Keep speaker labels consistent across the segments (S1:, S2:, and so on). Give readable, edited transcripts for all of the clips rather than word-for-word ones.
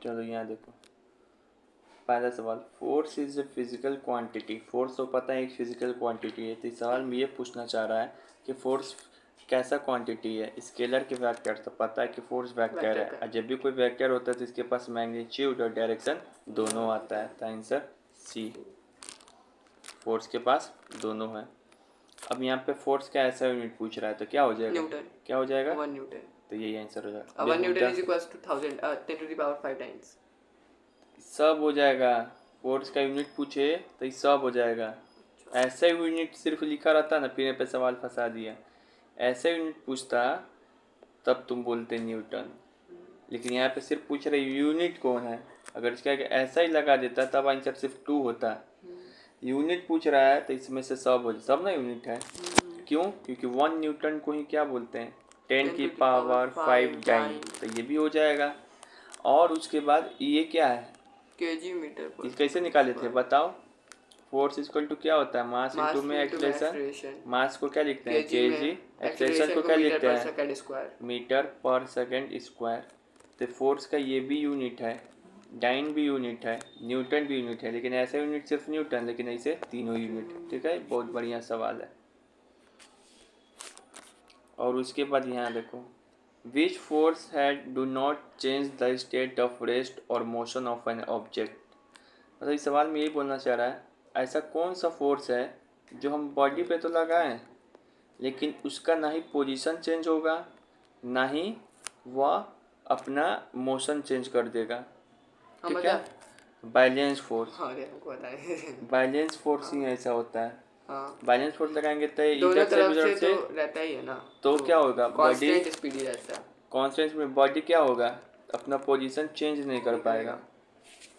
S1: चलो यहाँ देखो, पहला सवाल, force is a physical quantity. Force तो पता है एक फिजिकल क्वांटिटी है, तो इस सवाल में ये पूछना चाह रहा है कि फोर्स कैसा क्वांटिटी है। स्केलर के वेक्टर तो पता है कि फोर्स वेक्टर है, और जब भी कोई वेक्टर होता है तो इसके पास मैग्नीट्यूड और डायरेक्शन दोनों आता है, तो आंसर सी, फोर्स के पास दोनों है। अब यहाँ पे फोर्स का ऐसा यूनिट पूछ रहा है तो क्या हो जाएगा,
S2: न्यूटन,
S1: क्या हो जाएगा,
S2: 1 न्यूटन।
S1: तो यही आंसर हो जाएगा।
S2: 1 newton is equals to 1000 10 to the power 5 times.
S1: सब हो जाएगा, फोर्स का यूनिट पूछे तो ये सब हो जाएगा। ऐसा यूनिट सिर्फ लिखा रहता ना, फिर पे सवाल फंसा दिया। ऐसा यूनिट पूछता तब तुम बोलते न्यूटन, लेकिन यहाँ पे सिर्फ पूछ रहे यूनिट कौन है। अगर इसका ऐसा ही लगा देता तब आंसर सिर्फ 2 होता। यूनिट पूछ रहा है तो इसमें से सब हो, सब ना यूनिट है। क्यों? क्योंकि 1 न्यूटन को ही क्या बोलते हैं, 10 की पावर 5 डाइन, तो ये भी हो जाएगा। और उसके बाद ये क्या है,
S2: केजी मीटर पर।
S1: ये कैसे निकाले थे बताओ। फोर्स इक्वल टू क्या होता है, मास इंटू में एक्सलेशन। मास को क्या लिखते हैं, केजी, एक्सलेशन को क्या लिखते हैं, मीटर पर सेकंड स्क्वायर। तो फोर्स का ये भी यूनिट है, डाइन भी यूनिट है, न्यूटन भी यूनिट है, लेकिन ऐसा यूनिट सिर्फ न्यूटन, लेकिन ऐसे तीनों यूनिट। ठीक है, बहुत बढ़िया सवाल है। और उसके बाद यहाँ देखो, which force had do not change the state of rest और मोशन ऑफ एन ऑब्जेक्ट। मतलब इस सवाल में यही बोलना चाह रहा है, ऐसा कौन सा फोर्स है जो हम बॉडी पे तो लगाएं लेकिन उसका ना ही पोजीशन चेंज होगा, ना ही वह अपना मोशन चेंज कर देगा। ठीक है, बैलेंस फोर्स। बैलेंस फोर्स ही ऐसा होता है। बैलेंस फोर्स लगाएंगे तो इधर से उधर से
S2: तो रहता ही है ना,
S1: तो क्या होगा, बॉडी
S2: कांस्टेंट स्पीड ही रहता है।
S1: कांस्टेंट में बॉडी क्या होगा, अपना पोजीशन चेंज नहीं कर पाएगा,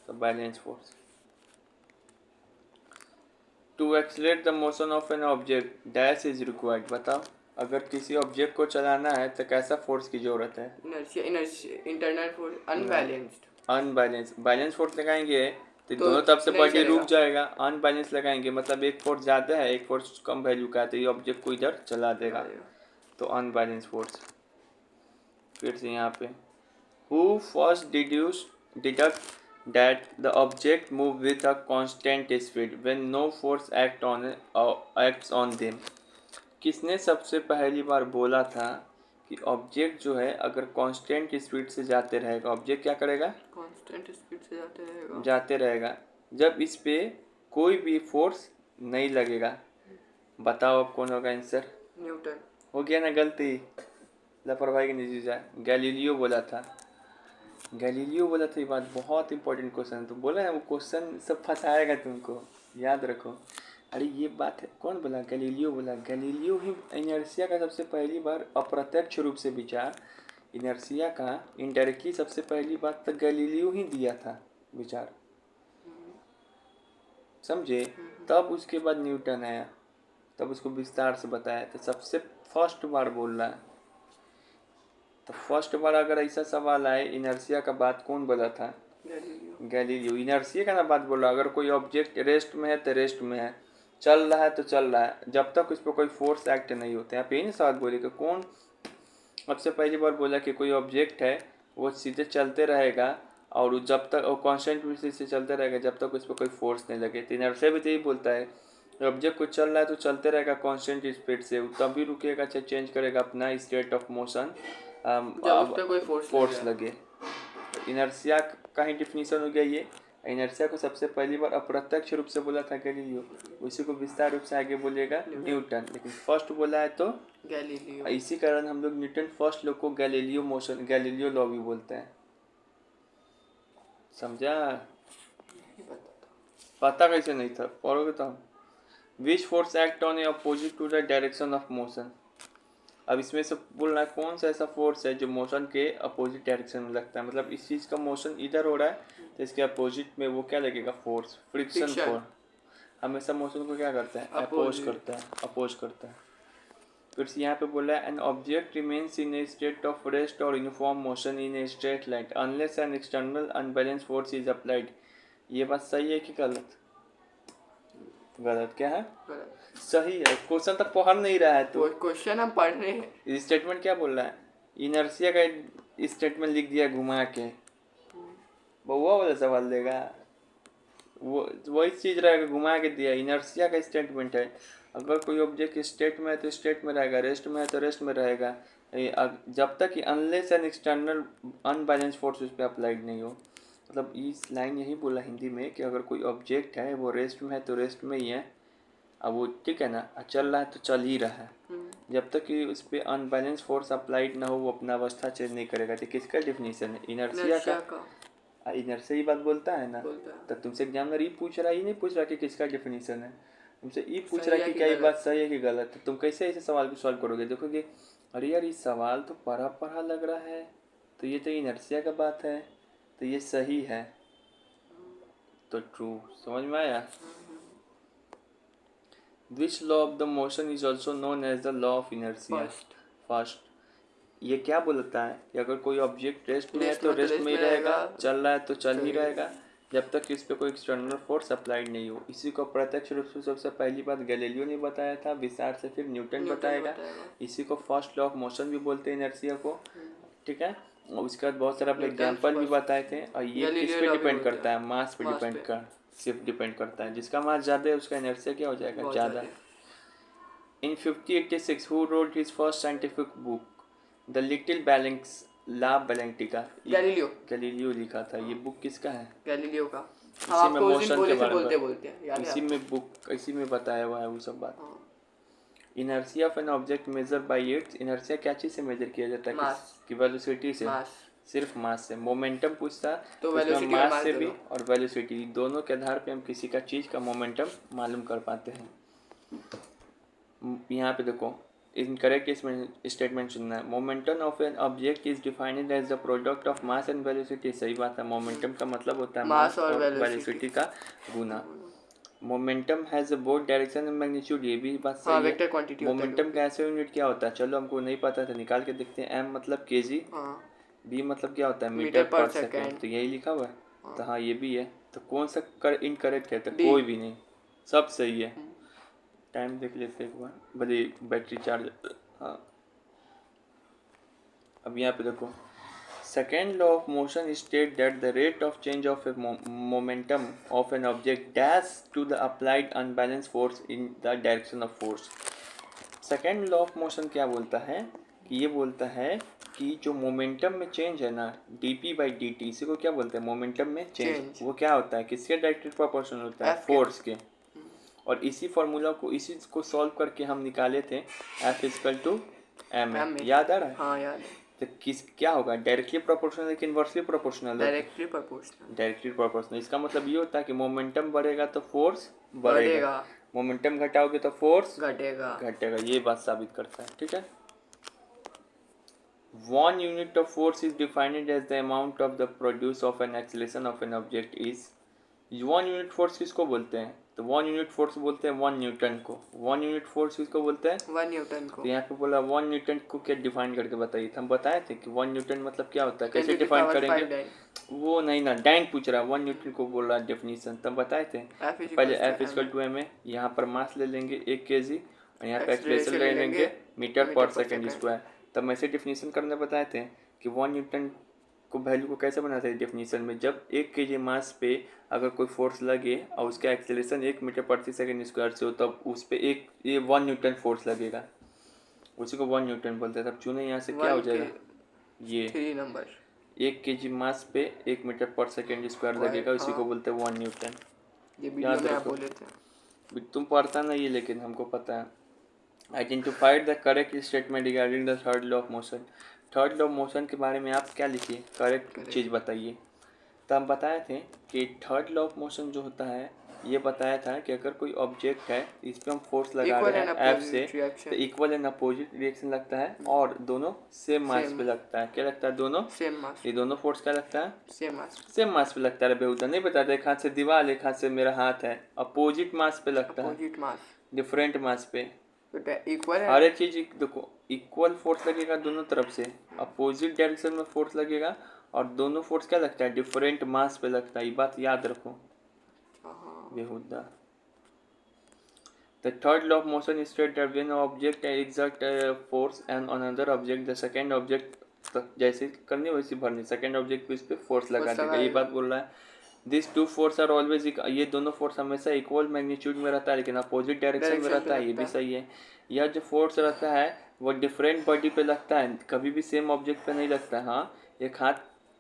S1: तो balance force. To accelerate the motion of an object dash is required. बताओ, अगर किसी ऑब्जेक्ट को चलाना है तो कैसा फोर्स की जरूरत है,
S2: internal force, unbalanced.
S1: Unbalance. Balance force लगाएंगे तो दोनों तरफ से बॉडी रुक जाएगा। अनबैलेंस लगाएंगे मतलब एक फोर्स ज़्यादा है, एक फोर्स कम वैल्यू का है, तो ये ऑब्जेक्ट को इधर चला देगा, तो अनबैलेंस फोर्स। फिर से यहाँ पे, who first deduct that the object move with a constant speed when no force acts on them। किसने सबसे पहली बार बोला था कि ऑब्जेक्ट जो है अगर कांस्टेंट स्पीड से जाते रहेगा, ऑब्जेक्ट क्या करेगा,
S2: कांस्टेंट स्पीड से
S1: जाते रहेगा जब इस पे कोई भी फोर्स नहीं लगेगा। बताओ अब कौन होगा आंसर,
S2: न्यूटन।
S1: हो गया ना गलती, लापरवाही की नतीजा। गैलीलियो बोला था, गैलीलियो बोला था। ये बात बहुत इंपॉर्टेंट क्वेश्चन है, तो बोला है वो क्वेश्चन सब फंसाएगा तुमको, याद रखो। अरे ये बात है, कौन बोला, गैलीलियो बोला। गैलीलियो ही इनर्शिया का सबसे पहली बार अप्रत्यक्ष रूप से विचार, इनर्शिया का इनडायरेक्टली सबसे पहली बात तक गैलीलियो ही दिया था विचार, समझे। तब उसके बाद न्यूटन आया, तब उसको विस्तार से बताया, तो सबसे फर्स्ट बार बोल रहा है। तो फर्स्ट बार अगर ऐसा सवाल आए, इनर्शिया का बात कौन बोला था, गैलीलियो। इनर्शिया का ना बात बोल रहा, अगर कोई ऑब्जेक्ट रेस्ट में है तो रेस्ट में है, चल रहा है तो चल रहा है, जब तक उस पर कोई फोर्स एक्ट नहीं होते। यहाँ पे ही नहीं सवाल बोले कि कौन सबसे पहली बार बोला कि कोई ऑब्जेक्ट है वो सीधे चलते रहेगा और जब तक वो कांस्टेंट स्पीड से चलते रहेगा जब तक उस पर कोई फोर्स नहीं लगे। तो इनर्शिया भी तो यही बोलता है, ऑब्जेक्ट को चल रहा है तो चलते रहेगा कांस्टेंट स्पीड से, तभी रुकेगा, चाहे चेंज करेगा अपना स्टेट ऑफ मोशन
S2: जब उस पे कोई
S1: फोर्स लगे। इनर्शिया का ही डिफिनीशन हो गया ये। इनर्शिया को सबसे पहली बार अप्रत्यक्ष रूप से बोला था गैलीलियो, उसी को विस्तार रूप से आगे बोलेगा न्यूटन, लेकिन फर्स्ट बोला है तो
S2: गैलीलियो।
S1: इसी कारण हम लोग न्यूटन फर्स्ट लोग को गैलीलियो मोशन, गैलीलियो लॉ भी बोलते हैं, समझा। पता कैसे नहीं था, पढ़ोगे तो। Which force act on a opposite to the direction of motion. अब इसमें से बोल रहा है कौन सा ऐसा फोर्स है जो मोशन के अपोजिट डायरेक्शन में लगता है, मतलब इस चीज़ का मोशन इधर हो रहा है तो इसके अपोजिट में वो क्या लगेगा, फोर्स, फ्रिक्शन फोर्स। हमेशा मोशन को क्या करता है, अपोज करता है, अपोज करता है। फिर से यहाँ पे बोला है an object remains in a state of rest और uniform motion in a straight line unless an external unbalance force is applied. ये बात सही है कि गलत, गलत क्या है, सही है। क्वेश्चन तो पढ़ नहीं रहा है तो
S2: क्वेश्चन हम पढ़ रहे हैं।
S1: स्टेटमेंट क्या बोल रहा है, इनर्शिया का स्टेटमेंट लिख दिया घुमा के, बउआ वाला सवाल देगा, वो वही चीज रहेगा, घुमा के दिया। इनर्शिया का स्टेटमेंट है, अगर कोई ऑब्जेक्ट स्टेट में है तो स्टेट में रहेगा, रेस्ट में है तो रेस्ट में रहेगा, जब तक कि unless an external unbalance force उस पर अप्लाइड नहीं हो। मतलब इस लाइन यही बोला हिंदी में कि अगर कोई ऑब्जेक्ट है वो रेस्ट में है तो रेस्ट में ही है, अब वो ठीक है ना, चल रहा है तो चल ही रहा है, जब तक कि उस पर अनबैलेंस फोर्स अप्लाइड ना हो वो अपना अवस्था चेंज नहीं करेगा। तो किसका डिफिनीशन है? इनर्शिया का। इनर्शिया ही बात बोलता है ना, तो तुमसे एग्जामिनर ये पूछ रहा है, ये नहीं पूछ रहा कि किसका डिफिनीशन है, तुमसे ये पूछ रहा है कि क्या ये बात सही है कि गलत है। तुम कैसे ऐसे सवाल को सॉल्व करोगे? देखोगे अरे यार ये सवाल तो पढ़ा पढ़ा लग रहा है, तो ये तो इनर्शिया का बात है, तो ये सही है, तो ट्रू। समझ में आया? Which law of the motion is also known as the law of inertia? First. ये क्या बोलता है कि अगर कोई ऑब्जेक्ट रेस्ट में है तो रेस्ट में ही रहेगा, चल रहा है तो चल ही रहेगा, जब तक कि इस पर कोई एक्सटर्नल फोर्स अप्लाइड नहीं हो। इसी को प्रत्यक्ष रूप से सबसे पहली बात गैलीलियो ने बताया था, विस्तार से फिर न्यूटन बताएगा। इसी को फर्स्ट लॉ ऑफ मोशन भी बोलते हैं इनर्शिया को, ठीक है। और उसके बाद बहुत सारे अपने एग्जाम्पल भी बताए थे। और ये किस पे डिपेंड करता है? मास पे डिपेंड कर सिर्फ डिपेंड करता है, जिसका मास ज़्यादा है उसका इनर्शिया क्या हो जाएगा? ज़्यादा। In 1586, who wrote his first scientific book, The Little Balance La Balentica? Galileo लिखा था। ये बुक किसका है?
S2: गैलीलियो का।
S1: इसी में मोशन के बारे में इसी में बुक इसी में बताया हुआ है वो सब बात। Inertia of an object measure by it's. Inertia क्या चीज से मेजर किया जाता है?
S2: मास।
S1: कि वेलोसिटी से? सिर्फ मास से। मोमेंटम पूछता तो
S2: वेलोसिटी
S1: मास से भी और वेलोसिटी दोनों के आधार पे हम किसी का चीज का मोमेंटम मालूम कर पाते हैं। यहाँ पे देखो इनकरेक्ट स्टेटमेंट सुनना है। Momentum of an object is defined as the product of mass and velocity. सही बात है, मोमेंटम का मतलब होता है मास और वेलोसिटी का गुना। Momentum has both direction and magnitude. ये भी बात सही है। मोमेंटम का ऐसे यूनिट क्या होता है? चलो हमको नहीं पता था, निकाल के देखते हैं। एम मतलब केजी, बी मतलब क्या होता है? मीटर पर सेकेंड। तो यही लिखा हुआ है, तो हाँ ये भी है। तो कौन सा इनकरेक्ट है? तो कोई भी नहीं, सब सही है। टाइम देख लेते एक बार, भले बैटरी चार्ज। हाँ अब यहाँ पे देखो, second law of motion state that the rate of change of a momentum of an object dash to the applied unbalance force in the direction of force. Second law of motion क्या बोलता है कि ये बोलता है कि जो momentum में चेंज है ना, dp बाई dt, इसी को क्या बोलते हैं? मोमेंटम में चेंज। वो क्या होता है? किसके डायरेक्टली प्रोपोर्शनल होता है? फोर्स के। और इसी फॉर्मूला को इसी को सॉल्व करके हम निकाले थे F इक्वल टू एम। याद आ रहा है?
S2: हाँ याद है।
S1: तो किस क्या होगा? डायरेक्टली प्रोपोर्शनल है कि inversely proportional?
S2: Directly proportional.
S1: Directly proportional. इसका मतलब ये होता है कि मोमेंटम बढ़ेगा तो फोर्स बढ़ेगा, मोमेंटम घटाओगे तो फोर्स घटेगा। ये बात साबित करता है, ठीक है। 1 unit of force is defined as the amount of the produce of an acceleration of an object is। 1 unit force किसको बोलते हैं? तो 1 unit force बोलते हैं 1 न्यूटन को। 1 unit force किसको बोलते हैं?
S2: 1 न्यूटन को।
S1: तो यहाँ पे बोला 1 न्यूटन को क्या डिफाइन करके बताइए। तो हम बताए थे कि 1 न्यूटन मतलब क्या होता है, कैसे डिफाइन करेंगे? वो नहीं ना, डाइन पूछ रहा है, 1 न्यूटन को बोल रहा है डेफिनेशन, तब बताए थे। पहले F इक्वल टू एम है, यहाँ पर मास ले लेंगे 1 kg और यहाँ पे एक्सेलरेशन ले लेंगे मीटर पर सेकेंड स्क्वायर। तब ऐसे डेफिनेशन करने बताए थे कि 1 न्यूटन को वैल्यू को कैसे बनाते हैं डेफिनेशन में, जब 1 kg मास पे अगर कोई फोर्स लगे और उसका एक्सेलरेशन 1 मीटर प्रति सेकेंड स्क्वायर से हो, तब उस पर ये 1 न्यूटन फोर्स लगेगा, उसी को 1 न्यूटन बोलते हैं। तब चुने यहाँ से क्या हो जाएगा? ये 3 नंबर 1 kg मास पे 1 मीटर पर सेकेंड स्क्वायर लगेगा, उसी को बोलते हैं 1 न्यूटन।
S2: ये वीडियो में आप बोले थे,
S1: तुम पढ़ता नहीं, लेकिन हमको पता है। Identified the correct statement regarding the third law of motion. Third law of motion के बारे में आप क्या लिखिए? करेक्ट चीज़ बताइए। तो हम बताए थे कि थर्ड लॉ ऑफ मोशन जो होता है, ये बताया था कि अगर कोई ऑब्जेक्ट है इस पर हम फोर्स लगा रहे हैं एफ से, तो इक्वल एंड अपोजिट रिएक्शन लगता है और दोनों सेम मास पे लगता है। क्या लगता है? दोनों
S2: सेम मास।
S1: ये दोनों फोर्स क्या लगता है?
S2: सेम
S1: मास पे लगता है। बेहुदा नहीं बताते, एक हाथ से दीवार एक हाथ से मेरा हाथ है, अपोजिट मास पे लगता है, डिफरेंट मास पे।
S2: इक्वल
S1: हर एक चीज देखो, इक्वल फोर्स लगेगा दोनों तरफ से, अपोजिट डायरेक्शन में फोर्स लगेगा और दोनों फोर्स क्या लगता है? डिफरेंट मास पे लगता है। ये बात याद रखो बेहुदा। The third law of motion states that when an object exerts a force on another object, the second object तो जैसे करनी वैसी भरनी, सेकंड ऑब्जेक्ट पे इस पे फोर्स लगा देगा। ये
S2: लगाएगा।
S1: बात बोल रहा है। This two force are always, ये दोनों फोर्स हमेशा इक्वल मैग्नीट्यूड में रहता है लेकिन अपोजिट डायरेक्शन में
S2: डायरेक्शन पे
S1: रहता है, ये भी
S2: लगता है।
S1: सही है। यह जो फोर्स रहता है वो डिफरेंट बॉडी पे लगता है, कभी भी सेम ऑब्जेक्ट पे नहीं लगता है। हाँ, एक हाथ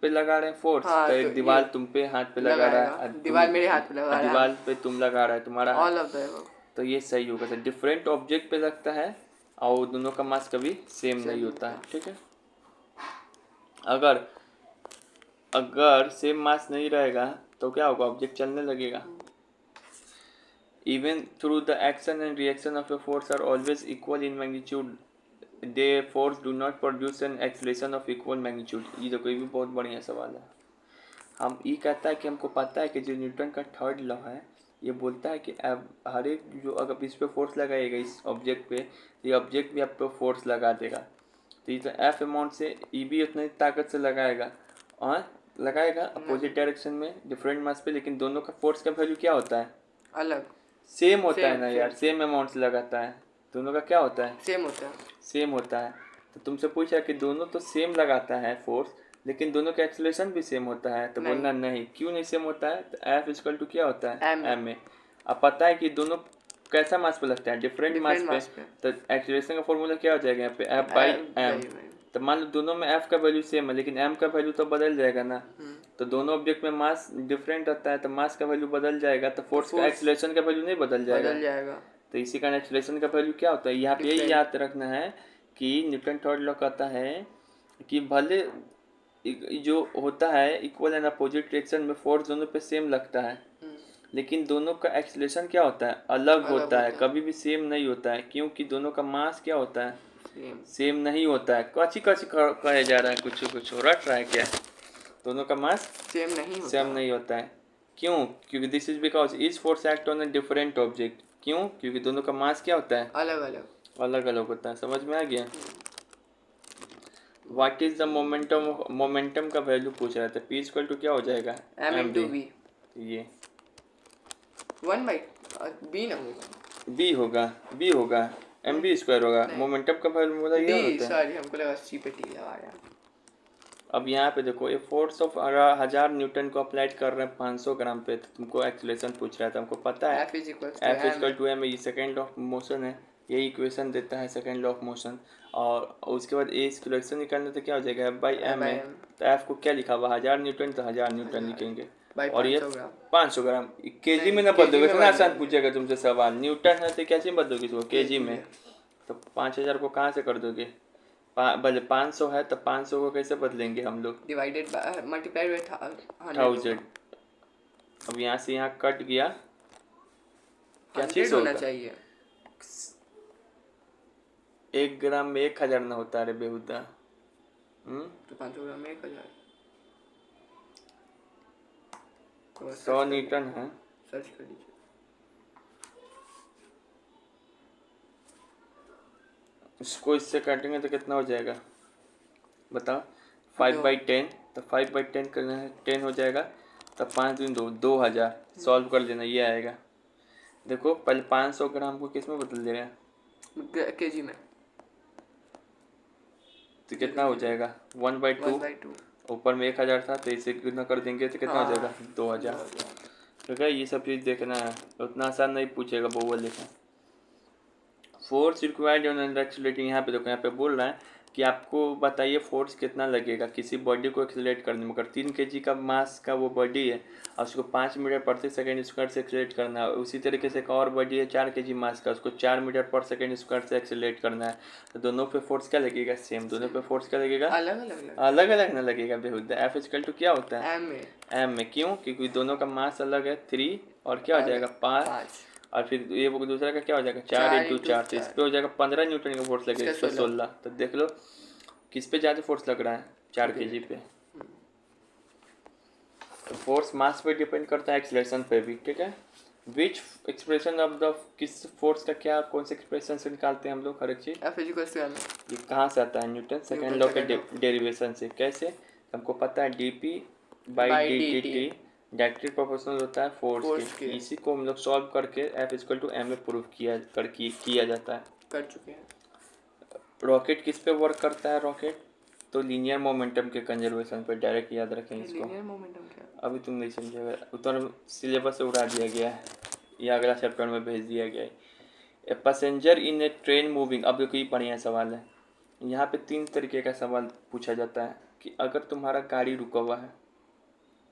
S1: पे लगा रहे हैं फोर्स,
S2: हाँ
S1: तो
S2: तो
S1: एक
S2: ये
S1: दीवार तुम पे हाथ पे लगा रहा
S2: लगाएगा,
S1: है,
S2: दीवार मेरे हाथ पे लगा रहा है,
S1: दीवार पे तुम लगा रहा है तुम्हारा हाथ,
S2: ऑल ऑफ द अबव।
S1: तो ये सही होगा सर। डिफरेंट ऑब्जेक्ट पे लगता है और दोनों का मास कभी सेम नहीं होता है, ठीक है। अगर अगर सेम मास नहीं रहेगा तो क्या होगा, ऑब्जेक्ट चलने लगेगा। Even through the action and reaction of a force are always equal in magnitude, they force do not produce an acceleration of equal magnitude. ये देखो, ये भी बहुत बढ़िया सवाल है। हम ये कहता है कि हमको पता है कि जो न्यूटन का थर्ड लॉ है ये बोलता है कि अब हर एक जो अगर इस पे फोर्स लगाएगा इस ऑब्जेक्ट पे, ये ऑब्जेक्ट भी आप पे फोर्स लगा देगा। तो ये तो एफ अमाउंट से ई भी उतनी ताकत से लगाएगा और लगाएगा अपोजिट डायरेक्शन में डिफरेंट मास पे, लेकिन दोनों का फोर्स का वैल्यू क्या होता है,
S2: अलग,
S1: सेम होता है
S2: सेम
S1: ना यार, सेम अमाउंट से लगाता है। दोनों का क्या होता है,
S2: सेम होता है।
S1: सेम होता है। तो तुमसे पूछा कि दोनों तो सेम लगाता है फोर्स लेकिन दोनों का एक्सेलरेशन भी सेम होता है, तो बोलना नहीं, क्यों नहीं सेम होता है। तो एफ इक्वल टू क्या होता है,
S2: M
S1: एम ए। अब पता है कि दोनों कैसा मास पे लगता है, डिफरेंट मास पे,
S2: पे।
S1: तो एक्सेलरेशन का फॉर्मूला क्या हो जाएगा यहाँ पे, एफ बाई एम। तो मान लो दोनों में एफ का वैल्यू सेम है लेकिन एम का वैल्यू तो बदल जाएगा ना। तो दोनों ऑब्जेक्ट में मास डिफरेंट रहता है तो मास का वैल्यू बदल जाएगा, तो फोर्स का एक्सेलरेशन का वैल्यू नहीं बदल जाएगा। तो इसी कारण एक्सेलरेशन का वैल्यू क्या होता है, यहाँ पे यही याद रखना है कि न्यूटन थर्ड लॉ कहता है कि भले जो होता है इक्वल एंड अपोजिट डायरेक्शन में फोर्स दोनों पे सेम लगता है लेकिन दोनों का एक्सेलरेशन क्या होता है, अलग होता है, कभी भी सेम नहीं होता है, क्योंकि दोनों का मास क्या होता है, सेम नहीं होता है। कच्ची कच्ची कहा जा रहा है, कुछ कुछ रट रहा है क्या, दोनों का मास सेम नहीं होता है। क्यों, क्योंकि this is because each force act on a different object. क्यों, क्योंकि दोनों का मास क्या होता है,
S2: अलग अलग,
S1: अलग अलग होता है। समझ में आ गया। What is the momentum, momentum का वैल्यू पूछ रहा था। पी इक्वल टू क्या हो जाएगा,
S2: m into v,
S1: ये
S2: 1 by b ना होगा,
S1: बी होगा, बी होगा, एम बी स्क्वायर होगा। मोमेंटम का फॉर्मूला ये होता है।
S2: सॉरी हमको लगा सी पे टी लगाया।
S1: अब यहाँ पे देखो, ये फोर्स ऑफ 1000 न्यूटन को अप्लाइड कर रहे हैं 500 ग्राम पे, तो तुमको एक्सेलरेशन पूछ रहा था। हमको पता है
S2: F is equals
S1: F
S2: to
S1: equal
S2: m,
S1: to m, ये सेकेंड ऑफ मोशन है, यही इक्वेशन देता है सेकेंड लॉ ऑफ मोशन। और उसके बाद ए एक्सेलरेशन निकालने तो क्या हो जाएगा, एफ बाई एम है। तो एफ को क्या लिखा हुआ, 1000 न्यूटन, तो 1000 न्यूटन लिखेंगे। और ये 500 ग्राम केजी में ना बदलोगे, इतना आसान पूछेगा तुमसे सवाल। न्यूटन है तो कैसे बदलोगे इसको केजी में, तो 5000 को कहाँ से कर दोगे, भले 500 है तो 500 को कैसे बदलेंगे हम लोग,
S2: डिवाइडेड बाय मल्टीप्लाइड बाय
S1: 1000। अब यहाँ से यहाँ कट गया, क्या चीज होना
S2: चाहिए,
S1: 1 ग्राम में 1000 ना होता है, बेहुदा।
S2: तो 500 ग्राम में 1000,
S1: 100 न्यूटन है।
S2: सर्च कर लीजिए।
S1: इसको इससे काटेंगे तो कितना हो जाएगा बताओ, 5/10, तो 5/10 करना है, 10 हो जाएगा, तब 5 दूनी 2, 2000। सॉल्व कर लेना, ये आएगा। देखो पहले 500 ग्राम को किस में बदल दे रहे हैं,
S2: केजी में,
S1: तो कितना हो जाएगा 1/2। ऊपर में 1000 था तो इसे कितना कर देंगे तो कितना हो जाएगा 2000। ठीक है, ये सब चीज़ देखना है, उतना आसान नहीं पूछेगा बहुवल लिखा। फोर्स रिक्वायर्ड ऑन एक्सीलरेटिंग, यहाँ पे देखो, यहाँ पे बोल रहा है कि आपको बताइए फोर्स कितना लगेगा किसी बॉडी को एक्सीलरेट करने में। अगर 3 kg का मास का वो बॉडी है और उसको 5 मीटर प्रति सेकंड स्क्वायर से एक्सीलरेट करना है, उसी तरीके से एक और बॉडी है 4 kg मास का, उसको 4 मीटर पर सेकंड स्क्वायर से एक्सीलरेट करना है, तो दोनों पे फोर्स क्या लगेगा, सेम। दोनों पे फोर्स क्या लगेगा, अलग अलग ना लगेगा बेहुदा। एफ इक्वल टू क्या होता है, एम में। क्यों, क्योंकि दोनों का मास अलग है 3 और क्या हो जाएगा 5, और फिर ये वो दूसरा का क्या हो जाएगा 4 × 4, तो इस पे हो जाएगा 15 न्यूटन का फोर्स लगेगा, इस पे 16। तो देख लो किस पे ज़्यादा फोर्स लग रहा है, 4 kg पे। तो फोर्स मास पे डिपेंड करता है, एक्सीलरेशन पे भी। ठीक है, विच एक्सप्रेशन ऑफ द, किस फोर्स का क्या, कौन से एक्सप्रेशन से निकालते हैं हम लोग हर एक चीज़। ये कहाँ से आता है, न्यूटन सेकेंड लॉ के डेरिवेशन से। कैसे, हमको पता है dP/dt डायरेक्टली प्रोपोर्शनल होता है फोर्स के। इसी को हम लोग सॉल्व करके F इक्वल टू एम में प्रूव किया जाता है,
S2: कर चुके हैं।
S1: रॉकेट किस पे वर्क करता है, रॉकेट तो लीनियर मोमेंटम के कंजर्वेशन पर डायरेक्ट याद रखें इसको।
S2: लीनियर मोमेंटम क्या?
S1: अभी तुम नहीं समझेगा, उतना सिलेबस से उड़ा दिया गया है या अगला चैप्टर में भेज दिया गया है। A passenger in A train moving, अब देखो ये बढ़िया सवाल है। यहाँ पे 3 तरीके का सवाल पूछा जाता है कि अगर तुम्हारा गाड़ी रुका हुआ है,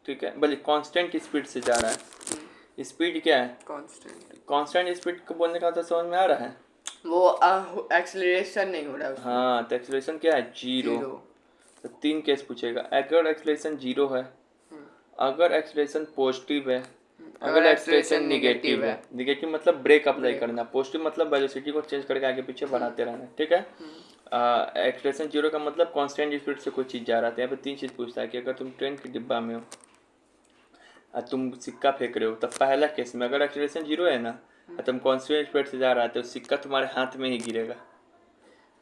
S1: ठीक है, भले कांस्टेंट स्पीड से जा रहा है, स्पीड क्या है, कांस्टेंट स्पीड को बोलने का तो समझ में आ रहा है,
S2: वो एक्सेलरेशन नहीं हो रहा है उसमें।
S1: हाँ, तो एक्सेलरेशन क्या है, जीरो। तो 3 केस पूछेगा, अगर एक्सेलरेशन जीरो है, अगर एक्सेलरेशन पॉजिटिव है, अगर एक्सेलरेशन निगेटिव है। निगेटिव मतलब ब्रेक अप्लाई करना, पॉजिटिव मतलब वेलोसिटी को चेंज करके आगे पीछे बढ़ाते रहना, ठीक है। एक्सेलरेशन जीरो का मतलब कांस्टेंट स्पीड से कोई चीज़ जा रहा था। यहाँ पे 3 चीज़ पूछता है कि अगर तुम ट्रेन के डिब्बा में हो और तुम सिक्का फेंक रहे हो, तब पहला केस में अगर एक्सेलरेशन जीरो है ना, तुम कांस्टेंट स्पीड से जा रहा है तो सिक्का तुम्हारे हाथ में ही गिरेगा।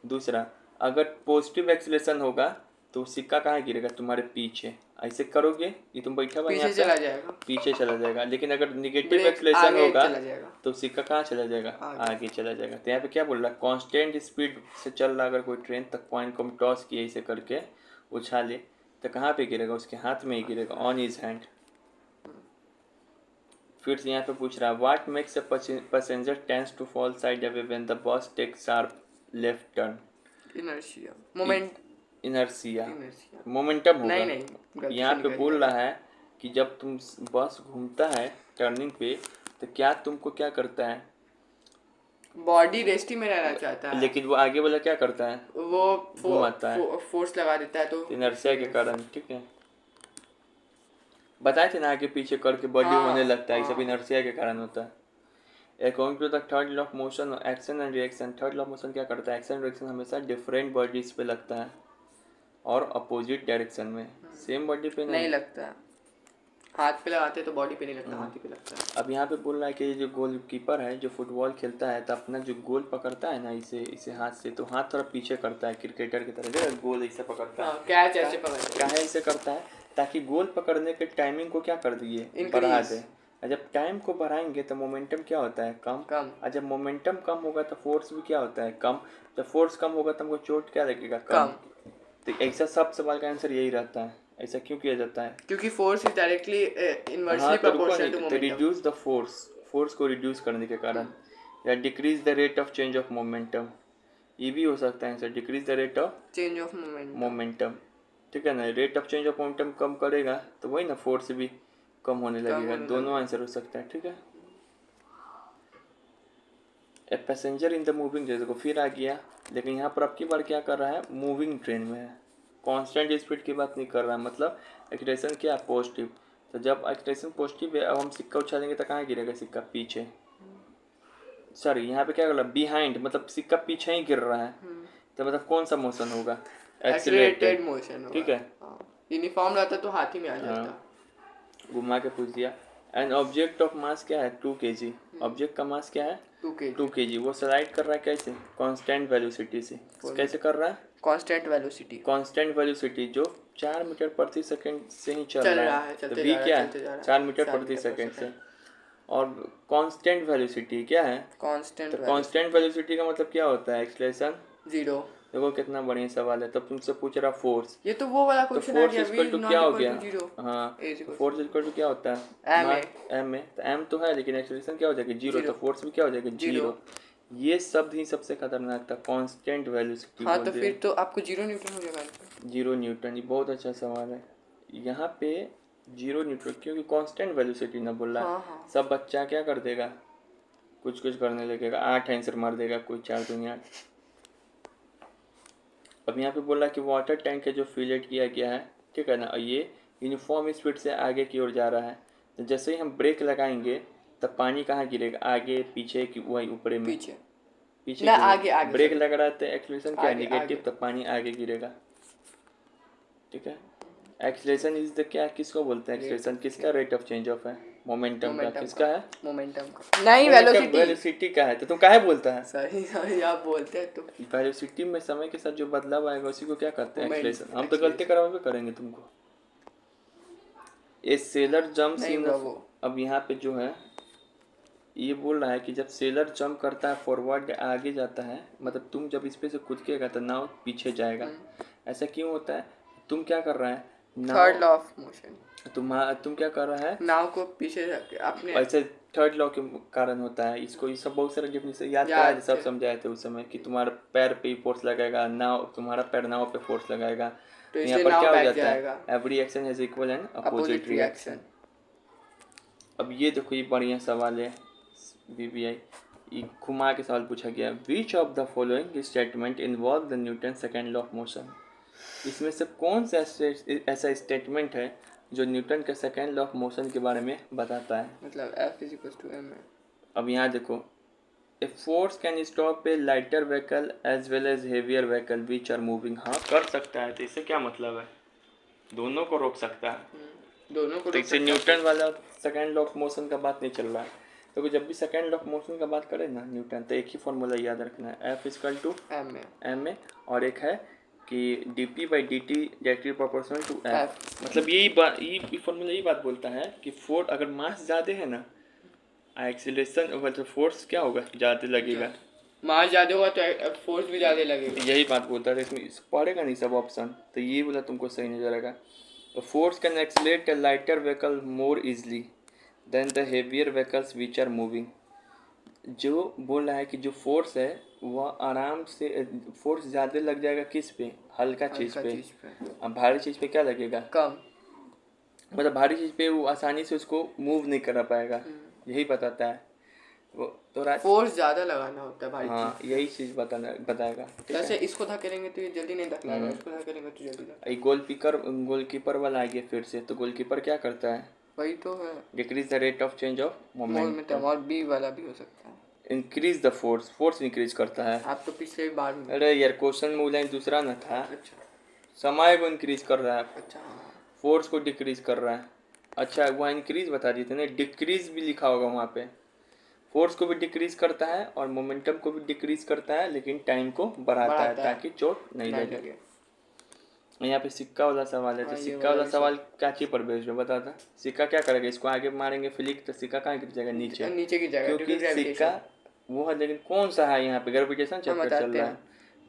S1: दूसरा, अगर पॉजिटिव एक्सेलरेशन होगा तो सिक्का कहाँ गिरेगा, तुम्हारे पीछे। ऐसे करोगे ये तुम बैठा हुआ
S2: पीछे चला जाएगा,
S1: पीछे चला जाएगा। लेकिन अगर निगेटिव एक्सेलरेशन होगा
S2: जाएगा
S1: तो सिक्का कहाँ चला जाएगा, आगे चला जाएगा। तो यहाँ पे क्या बोल रहा है, कांस्टेंट स्पीड से चल रहा अगर कोई ट्रेन, तक कॉइन को टॉस किए ऐसे करके उछाले तो कहाँ पे गिरेगा, उसके हाथ में ही गिरेगा, ऑन हिज हैंड। फिर से यहाँ पे पूछ रहा है, what makes a passenger tends to fall side away when the bus takes sharp left turn.
S2: Inertia, moment,
S1: inertia, momentum होगा।
S2: नहीं,
S1: यहाँ पे बोल रहा है कि जब तुम बस घूमता है टर्निंग पे, तो क्या तुमको क्या करता है,
S2: बॉडी रेस्ट में रहना चाहता है,
S1: लेकिन वो आगे वाला क्या करता है,
S2: वो
S1: घुमाता है,
S2: फोर्स लगा देता है, तो
S1: इनर्शिया के कारण, ठीक है। बताए थे ना, आगे पीछे करके बॉडी होने लगता है, ये सब इनर्शिया के कारण होता है। According to the third law of motion, action and reaction, third law of motion क्या करता है, एक्शन एंड रिएक्शन हमेशा डिफरेंट बॉडीज पे लगता है और अपोजिट डायरेक्शन में, सेम बॉडी पे नहीं
S2: लगता है। हाथ पे लगाते तो बॉडी पे नहीं लगता, हाथ पे लगता है।
S1: अब यहाँ पे बोल रहा है कि जो गोलकीपर है जो फुटबॉल खेलता है तो अपना जो गोल पकड़ता है ना, इसे हाथ से, तो हाथ थोड़ा पीछे करता है क्रिकेटर की तरह, देखा गोल ऐसे पकड़ता है,
S2: कैच ऐसे पकड़ता है,
S1: क्या है ऐसे करता है ताकि गोल पकड़ने के टाइमिंग को क्या कर दिए, बढ़ा दे। और जब टाइम को बढ़ाएंगे तो मोमेंटम क्या होता है, कम। और जब मोमेंटम कम होगा तो फोर्स भी क्या होता है, कम। जब फोर्स कम होगा तो हमको चोट क्या लगेगा, कम। तो ऐसा सब सवाल का आंसर यही रहता है। ऐसा क्यों किया जाता है,
S2: क्योंकि force is directly inversely proportional to momentum.
S1: Reduce the force को रिड्यूस करने के कारण, या decrease the rate of change of momentum, ये भी हो सकता है answer, decrease the rate of
S2: change of momentum,
S1: ठीक है ना। Rate of change of momentum कम करेगा तो वही ना, फोर्स भी कम होने लगेगा, दोनों आंसर हो सकता है, ठीक है। A passenger in the moving train, देखो फिर आ गया, लेकिन यहाँ पर अब की बार क्या कर रहा है, मूविंग ट्रेन में है, कांस्टेंट स्पीड की बात नहीं कर रहा है, मतलब एक्सेलरेशन क्या है, पॉजिटिव। तो जब एक्सेलरेशन पॉजिटिव है, अब हम सिक्का उछालेंगे तो कहाँ गिरेगा सिक्का, पीछे। सॉरी, यहाँ पे क्या कर रहा है, बिहाइंड, मतलब सिक्का पीछे ही गिर रहा है, तो मतलब कौन सा मोशन होगा, एक्सीलरेटेड
S2: मोशन होगा,
S1: ठीक है।
S2: यूनिफॉर्म रहता तो हाथ ही में आ जाता।
S1: घुमा के पूछ दिया। एंड ऑब्जेक्ट ऑफ मास क्या है, 2 kg। ऑब्जेक्ट का मास क्या है, 2 kg। वो स्लाइड कर रहा है कैसे, कांस्टेंट वेलोसिटी से। कैसे कर रहा है,
S2: कांस्टेंट
S1: वेलोसिटी जो 4 मीटर प्रति सेकंड से ही चल रहा है। तो v क्या है, 4 मीटर प्रति सेकंड से। और कांस्टेंट वेलोसिटी क्या है, कांस्टेंट वेलोसिटी का मतलब क्या होता है, एक्सेलरेशन जीरो। देखो कितना बढ़िया सवाल है। तब तुमसे पूछ रहा फोर्स,
S2: ये तो वो वाला क्वेश्चन
S1: है, फोर्स इक्वल टू क्या हो गया, हाँ, फोर्स इक्वल टू क्या होता है, एम में। तो एम तो है, लेकिन एक्सेलरेशन क्या हो जाएगी, जीरो। तो फोर्स भी क्या हो जाएगी, जीरो। ये शब्द ही सबसे खतरनाक था, कांस्टेंट वेलोसिटी। हाँ, तो फिर तो आपको 0 न्यूटन हो जाएगा। 0 न्यूटन, ये बहुत अच्छा सवाल है। यहाँ पे 0 न्यूटन, क्योंकि कांस्टेंट वेलोसिटी ना बोल रहा है। सब बच्चा क्या कर देगा, कुछ करने लगेगा, 8 आंसर मार देगा कोई, 4 दूनी 8। अब यहाँ पे बोल रहा है कि वाटर टैंक है जो फिलेट किया गया है, ठीक है ना, और ये यूनिफॉर्म स्पीड से आगे की ओर जा रहा है। तो जैसे ही हम ब्रेक लगाएंगे तब पानी कहाँ गिरेगा, आगे पीछे की, वही ऊपर में, पीछे ना, आगे ब्रेक लग रहा है तो एक्सेलरेशन क्या है, निगेटिव, तब पानी आगे गिरेगा, ठीक है। एक्सेलरेशन इज द क्या, किसको बोलते हैं एक्सेलरेशन, किसका रेट ऑफ चेंज ऑफ है, मोमेंटम का। किसका है, मोमेंटम का, नहीं वेलोसिटी का है। तो तुम काहे बोलता है,
S2: सही आप बोलते हैं। तो
S1: वेलोसिटी में समय के साथ जो बदलाव आएगा उसी को क्या कहते हैं, एक्सेलरेशन। हम तो गलती करावे करेंगे तुमको। ए सेलर जंप्स इन, अब यहाँ पे जो है ये बोल रहा है कि जब सेलर जंप करता है फॉरवर्ड, आगे जाता है, मतलब तुम जब इस पे से कूदेगा तो नाव पीछे जाएगा। ऐसा क्यों होता है? तुम क्या कर रहा है?
S2: थर्ड लॉ ऑफ मोशन,
S1: तुम क्या कर रहा है?
S2: नाव को पीछे रख के अपने
S1: ऐसे थर्ड लॉ के कारण होता है। इसको ये सब बहुत सारे डेफिनेशन याद कराए थे, सब समझाए थे उस समय कि तुम्हारा पैर पे फोर्स लगेगा, नाव तुम्हारा पैर नाव पे फोर्स लगाएगा।
S2: तो
S1: यहाँ
S2: इसलिए
S1: पर
S2: नाव
S1: क्या हो
S2: बैठ
S1: जाता
S2: जाएगा,
S1: है? Every action has equal and opposite
S2: opposite
S1: reaction.
S2: Reaction.
S1: अब ये देखो, ये बढ़िया सवाल है BBI, ये घुमा के सवाल पूछा गया। Which of the following statement involve the Newton second law of motion? इसमें से कौन सा ऐसा स्टेटमेंट है जो न्यूटन के सेकेंड लॉ ऑफ मोशन के बारे में बताता है?
S2: मतलब F इज टू M है।
S1: अब यहाँ देखो, a force can stop a lighter vehicle as well as heavier vehicle which are moving. हाँ, कर सकता है। तो इससे क्या मतलब है? दोनों को रोक सकता है।
S2: दोनों को
S1: तो
S2: रोक
S1: इससे
S2: सकता है।
S1: न्यूटन वाला सेकेंड लॉ ऑफ मोशन का बात नहीं चल रहा है। तो जब भी सेकेंड लॉ ऑफ मोशन का बात करें ना न्यूटन, तो एक ही फॉर्मूला याद रखना है, F इक्वल टू
S2: M
S1: में, और एक है कि dp/dt directly proportional to
S2: F।
S1: F। मतलब यही फॉर्मूला यही बात बोलता है कि फोर्स अगर मास ज़्यादा है ना, एक्सीलरेशन मतलब फोर्स क्या होगा? ज़्यादा लगेगा।
S2: मास ज़्यादा होगा तो फोर्स भी ज़्यादा लगेगा।
S1: यही बात बोलता है। इसमें पढ़ेगा नहीं सब ऑप्शन, तो ये बोला तुमको सही नजर आएगा। तो force can accelerate a lighter vehicle more easily than the heavier vehicles which are moving. जो बोल रहा है कि जो फोर्स है वह आराम से, फोर्स ज़्यादा लग जाएगा किस पे? हल्का चीज़ पे। अब भारी चीज़ पे क्या लगेगा?
S2: कम।
S1: मतलब भारी चीज़ पे वो आसानी से उसको मूव नहीं कर पाएगा। यही बताता है वो। तो
S2: फोर्स ज़्यादा लगाना होता है भारी
S1: हाँ,
S2: चीज़।
S1: यही चीज़ बताएगा। ठीक
S2: जैसे
S1: है।
S2: इसको धकेलेंगे तो ये जल्दी नहीं धकेलेगा, इसको धकेलेंगे तो जल्दी धकेलेगा।
S1: गोलकीपर वाला आ गया फिर से। तो गोलकीपर क्या करता है?
S2: वही तो है,
S1: decrease the rate of change of momentum.
S2: और बी वाला भी हो सकता है।
S1: इंक्रीज द फोर्स इंक्रीज करता है।
S2: आप तो पिछले बार में।
S1: अरे यार, क्वेश्चन में लाइन दूसरा ना था।
S2: अच्छा
S1: समय को इंक्रीज कर रहा है,
S2: अच्छा, हाँ
S1: फोर्स को डिक्रीज कर रहा है। अच्छा, वहाँ इंक्रीज बता दिए थे ना, डिक्रीज भी लिखा होगा वहाँ पे। फोर्स को भी डिक्रीज करता है और मोमेंटम को भी डिक्रीज करता है, लेकिन टाइम को बढ़ाता है ताकि चोट नहीं लगे। यहाँ पे सिक्का वाला सवाल है। तो सिक्का वाला सवाल क्या चीज पर बेस्ड है बताता? सिक्का क्या करेगा? इसको आगे मारेंगे फ्लिक तो सिक्का कहाँ गिर जाएगा? नीचे
S2: की जगह,
S1: क्योंकि सिक्का वो है। लेकिन कौन सा है यहाँ पे? ग्रेविटेशन चैप्टर चल रहा है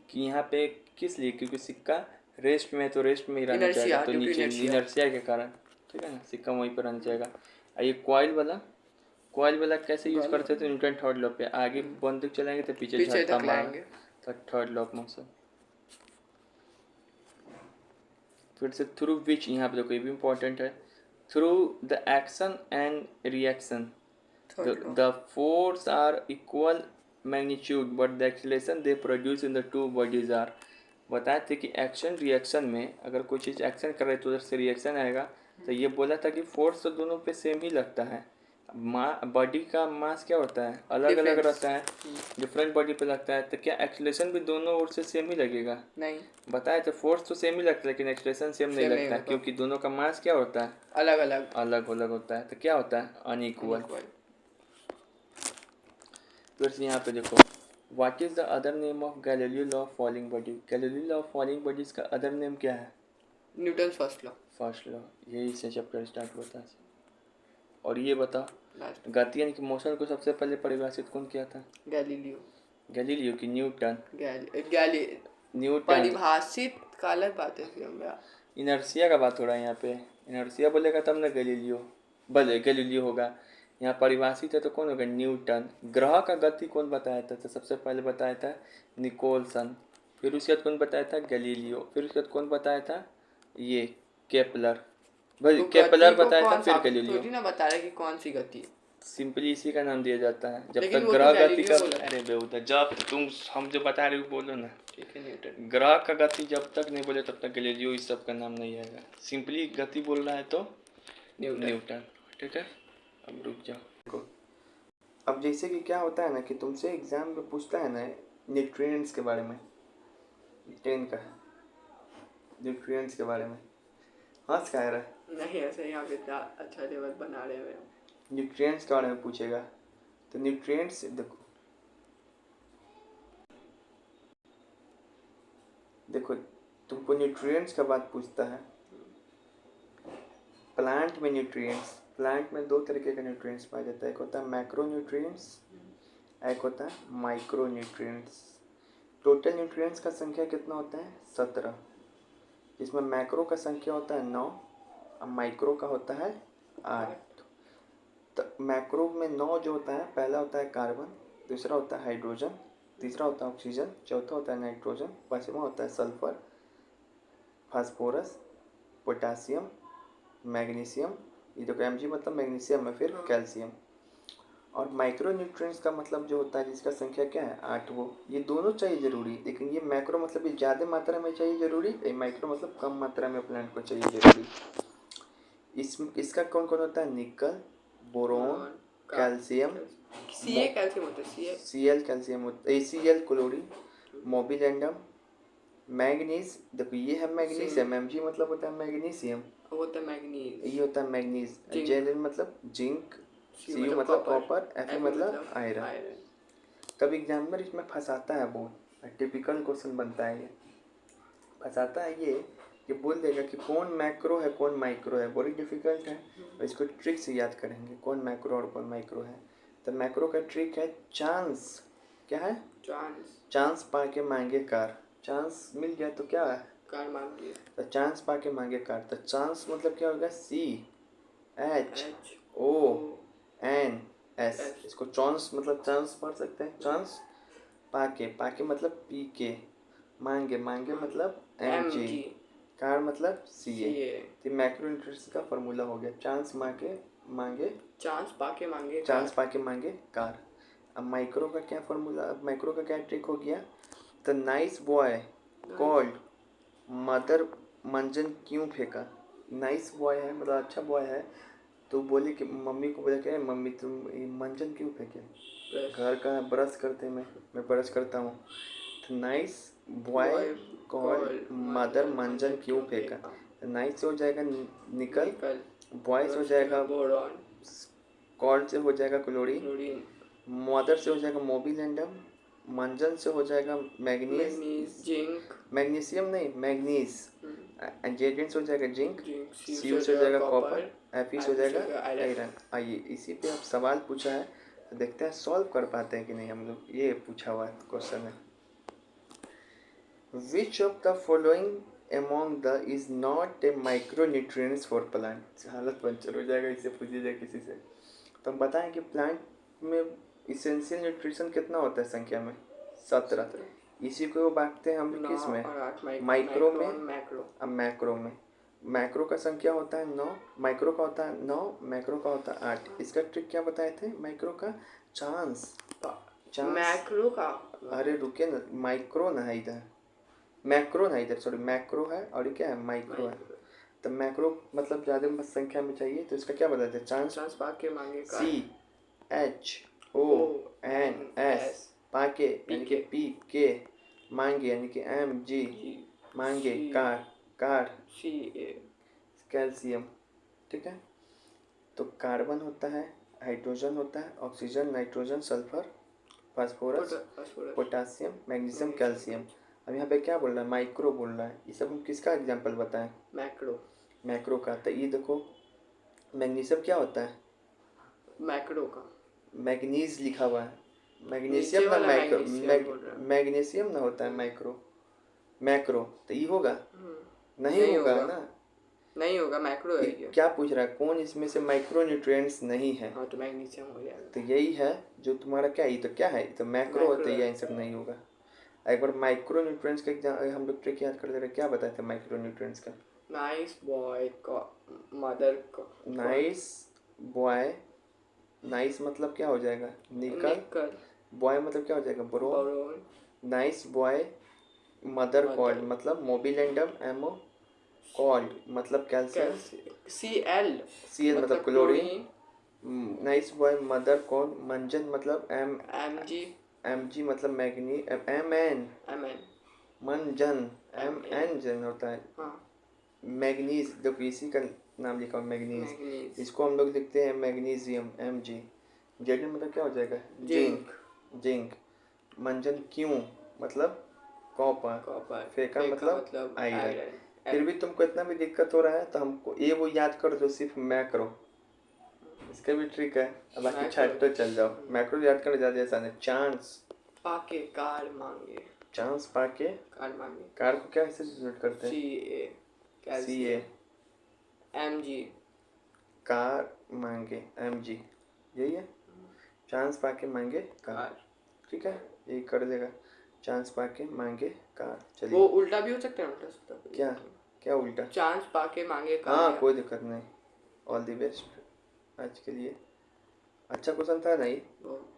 S1: कि यहाँ पे किस लिए? क्योंकि सिक्का रेस्ट में है तो रेस्ट में ही रहना चाहिए, तो नीचे इनर्शिया के कारण। ठीक है ना, सिक्का वहीं पर रहना चाहिए। ये कॉइल वाला कैसे यूज करते थे? न्यूटन थर्ड लॉ पे, आगे बंदूक चलाएंगे तो पीछे झटका मारेंगे, तो थर्ड लॉ ऑफ मोशन। फिर से थ्रू विच, यहाँ पे देखो ये भी इम्पोर्टेंट है। Through the action and reaction the force are equal magnitude but the acceleration they produce in the two bodies are. बताए थे कि एक्शन रिएक्शन में अगर कोई चीज़ एक्शन कर रही है तो उधर से रिएक्शन आएगा। तो ये बोला था कि फोर्स तो दोनों पे सेम ही लगता है। बॉडी का मास क्या होता है? अलग अलग रहता है, डिफरेंट बॉडी पे लगता है। तो क्या एक्सीलरेशन भी दोनों ओर से सेम ही लगेगा?
S2: नहीं,
S1: बताए तो फोर्स तो सेम ही लगता है लेकिन एक्सीलरेशन सेम नहीं लगता है, क्योंकि दोनों का मास क्या होता है?
S2: अलग अलग
S1: अलग होता है। तो क्या होता है? अनइक्वल। फिर से यहाँ पे देखो, what is the other name of Galileo law of falling body? Galileo law of falling bodies का अदर नेम क्या है?
S2: Newton first law.
S1: यही से चैप्टर स्टार्ट होता है। और ये बता, गति यानी कि मोशन को सबसे पहले परिभाषित कौन किया था? गैलीलियो की न्यूटन? न्यूटन
S2: परिभाषित का अलग बात है।
S1: इनर्शिया का बात हो रहा है यहाँ पे। इनर्शिया बोलेगा तब ना गैलीलियो होगा। यहाँ परिभाषित है तो कौन होगा? न्यूटन। ग्रह का गति कौन बताया था? तो सबसे पहले बताया था निकोलसन। फिर उसके बाद कौन बताया था? गैलीलियो। फिर उसके बाद कौन बताया था? ये केपलर। भाई केपलर बताया था, फिर गैलीलियो।
S2: ना बता रहा कि कौन सी गति,
S1: सिंपली इसी का नाम दिया जाता है। जब तक ग्रह गति का, अरे बेहुदा, जब तुम हम जो बता रहे हो बोलो ना।
S2: ठीक है, न्यूटन।
S1: ग्रह का गति जब तक नहीं बोले तब तक गैलीलियो इस सब का नाम नहीं आएगा। सिंपली गति बोल रहा है तो न्यूटन। ठीक है, अब रुक जाओ। अब जैसे कि क्या होता है ना कि तुमसे एग्जाम में पूछता है ना न्यूट्रिएंट्स के बारे में, 10 का न्यूट्रिएंट्स के बारे में। हंस कह रहा है?
S2: नहीं, ऐसे यहाँ पे अच्छा लेवल बना रहे हैं।
S1: न्यूट्रिएंट्स के बारे में पूछेगा तो न्यूट्रिएंट्स देखो तुमको न्यूट्रिएंट्स का बात पूछता है। प्लांट में न्यूट्रिएंट्स, प्लांट में 2 तरीके के न्यूट्रिएंट्स पाया जाता है। एक होता है मैक्रो न्यूट्रिएंट्स, एक होता है माइक्रो न्यूट्रिएंट्स। टोटल न्यूट्रिएंट्स का संख्या कितना होता है? 17। इसमें मैक्रो का संख्या होता है 9 और माइक्रो का होता है 8। तो मैक्रो में 9 जो होता है, पहला होता है कार्बन, दूसरा होता है हाइड्रोजन, तीसरा होता है ऑक्सीजन, चौथा होता है नाइट्रोजन, पांचवा होता है सल्फर, फास्फोरस, पोटासियम, मैग्नीशियम, ये देखो Mg मतलब मैग्नीशियम है, फिर कैल्शियम। और माइक्रो न्यूट्रिएंट्स का मतलब जो होता है जिसका संख्या क्या है 8, वो ये दोनों चाहिए जरूरी, लेकिन ये मैक्रो मतलब ये ज़्यादा मात्रा में चाहिए जरूरी, ये माइक्रो मतलब कम मात्रा में प्लांट को चाहिए जरूरी। इसका कौन कौन होता है, निकल, बोरोन, कैल्शियम,
S2: Ca कैल्शियम होता है, Ca
S1: Cl कैल्शियम होता है, ACl क्लोरीन, मोबिलेंडम, मैग्नीज, देखो ये है मैग्नीशियम, Mg मतलब होता है मैग्नीशियम,
S2: वो होता है मैग्नीज,
S1: ये होता है मैग्नीज,
S2: जिंक,
S1: Zn मतलब जिंक, Cu मतलब कॉपर, Fe मतलब आयरन। कभी एग्जामिनर इसमें फंसाता है बहुत, टिपिकल क्वेश्चन बनता है ये, फंसाता है ये बोल देगा कि कौन मैक्रो है कौन माइक्रो है, बड़ी डिफिकल्ट है, और इसको ट्रिक से याद करेंगे कौन मैक्रो और कौन माइक्रो है। तो मैक्रो का ट्रिक है चांस, क्या है, चांस पा के मांगे कार, चांस मिल गया तो क्या है,
S2: कार मांगिए,
S1: तो चांस पा के मांगे कार, तो चांस मतलब क्या होगा, CHONS, इसको चांस मतलब चांस पढ़ सकते हैं, चांस पाके, पाके मतलब पी के, मांगे, मांगे मतलब Mg, कार मतलब Ca। तो मैक्रो न्यूट्रिएंट्स का फॉर्मूला हो गया, चांस मांगे,
S2: चांस पाके मांगे,
S1: चांस पाके मांगे कार। अब माइक्रो का क्या फॉर्मूला, अब माइक्रो का क्या ट्रिक हो गया, the nice boy called mother मंजन क्यों फेंका, नाइस बॉय है मतलब अच्छा बॉय है, तो बोले कि मम्मी को बोले कि मम्मी तुम ये मंजन क्यों फेंके, घर का ब्रश करते मैं ब्रश करता हूँ। तो नाइस बॉय कॉल्ड मदर मंजन क्यों फेंका, नाइस से हो जाएगा निकल, बॉय से हो जाएगा
S2: बोरॉन,
S1: कॉल्ड से हो जाएगा क्लोरीन, मदर से हो जाएगा मोबिलेंडम, मंजन से हो जाएगा मैग्नीज,
S2: जिंक,
S1: मैग्नीशियम नहीं मैग्नीज, जेडेन से हो जाएगा जिंक, Cu से हो जाएगा कॉपर, Fe से हो जाएगा आयरन। आइए इसी पे अब सवाल पूछा है, तो देखते हैं सॉल्व कर पाते हैं कि नहीं हम लोग, ये पूछा हुआ क्वेश्चन है, which of the following among the is not a micronutrients for plant, हालत पंचर हो जाएगा इससे पूछिए जाए किसी से। तो हम बताएं कि प्लांट में इसेंशियल न्यूट्रिशन कितना होता है संख्या में, 17। इसी को वो बांटते हैं हम लोग किस में, माइक्रो में, अब मैक्रो में, मैक्रो का संख्या होता है 9, माइक्रो का होता है 9, मैक्रो का होता है 8। इसका ट्रिक क्या बताए थे, माइक्रो का चांस,
S2: मैक्रो का,
S1: अरे रुके ना, माइक्रो ना है इधर, मैक्रो ना इधर, सॉरी मैक्रो है और ये क्या है माइक्रो है। तो मैक्रो मतलब ज़्यादा संख्या में चाहिए, तो इसका क्या बताते हैं, चांस
S2: पाके मांगे,
S1: CHONS, पाके यानी कि पी के, मांगे यानी कि Mg, मांगे कार कैल्शियम, ठीक है। तो कार्बन होता है, हाइड्रोजन होता है, oxygen, nitrogen, sulphur, phosphorus, potassium, magnesium, calcium. अब यहाँ पे क्या बोल रहा है, माइक्रो बोल रहा है, ये सब हम किसका एग्जांपल बताएं, मैक्रो का। तो ये देखो मैग्नीशियम क्या होता है,
S2: मैक्रो का,
S1: मैग्नीज लिखा हुआ है, मैग्नीशियम ना माइक्रो, मैग्नीशियम ना होता है मैक्रो, तो ये होगा, नहीं होगा ना,
S2: नहीं होगा, मैक्रो है ये।
S1: क्या पूछ रहा है, कौन इसमें से माइक्रो न्यूट्रिएंट्स नहीं है,
S2: हाँ तो मैग्नीशियम हो जाएगा,
S1: तो यही है जो तुम्हारा क्या है, ये तो क्या है, तो मैक्रो होता है, ये आंसर नहीं होगा। एक बार माइक्रो न्यूट्रिएंट्स का हम लोग ट्रिक याद कर ले रहे, क्या बताए थे माइक्रो न्यूट्रिएंट्स का,
S2: नाइस बॉय का मदर का,
S1: नाइस बॉय, नाइस मतलब क्या हो जाएगा, निकल, बॉय मतलब क्या हो जाएगा, boron, nice boy mother called मतलब मोबिलेंडम, एमो कॉल्ड मतलब कैल्शियम, Cl मतलब chlorine, nice boy mother called मंजन मतलब Mg मतलब मैग्नी, Mn मंजन, Mn जन होता है, मैग्नीज, देखो इसी का नाम लिखा हुआ मैग्नीज, इसको हम लोग लिखते हैं मैग्नीशियम Mg, जेडन मतलब क्या हो जाएगा, जिंक, मंजन क्यों मतलब कॉपर, फेंका मतलब आयरन। फिर भी तुमको इतना भी दिक्कत हो रहा है तो हमको ये वो याद कर दो, सिर्फ मैक्रो, इसका भी ट्रिक है, अब बाकी छाट तो चल जाओ, मैक्रो याद करना ज़्यादा आसान है, चांस पाके कार को क्या ऐसे डिनोट करते हैं, CA
S2: MG
S1: कार मांगे MG, यही है। चांस पाके मांगे कार,
S2: कार।
S1: ठीक है, यही कर देगा। चांस पाके मांगे कार।
S2: वो
S1: चलिए
S2: उल्टा भी हो सकता है, उल्टा सकता है।
S1: क्या क्या उल्टा?
S2: चांस पाके मांगे कार।
S1: हाँ कोई दिक्कत नहीं। ऑल द बेस्ट आज के लिए। अच्छा क्वेश्चन था नहीं?
S2: बहुत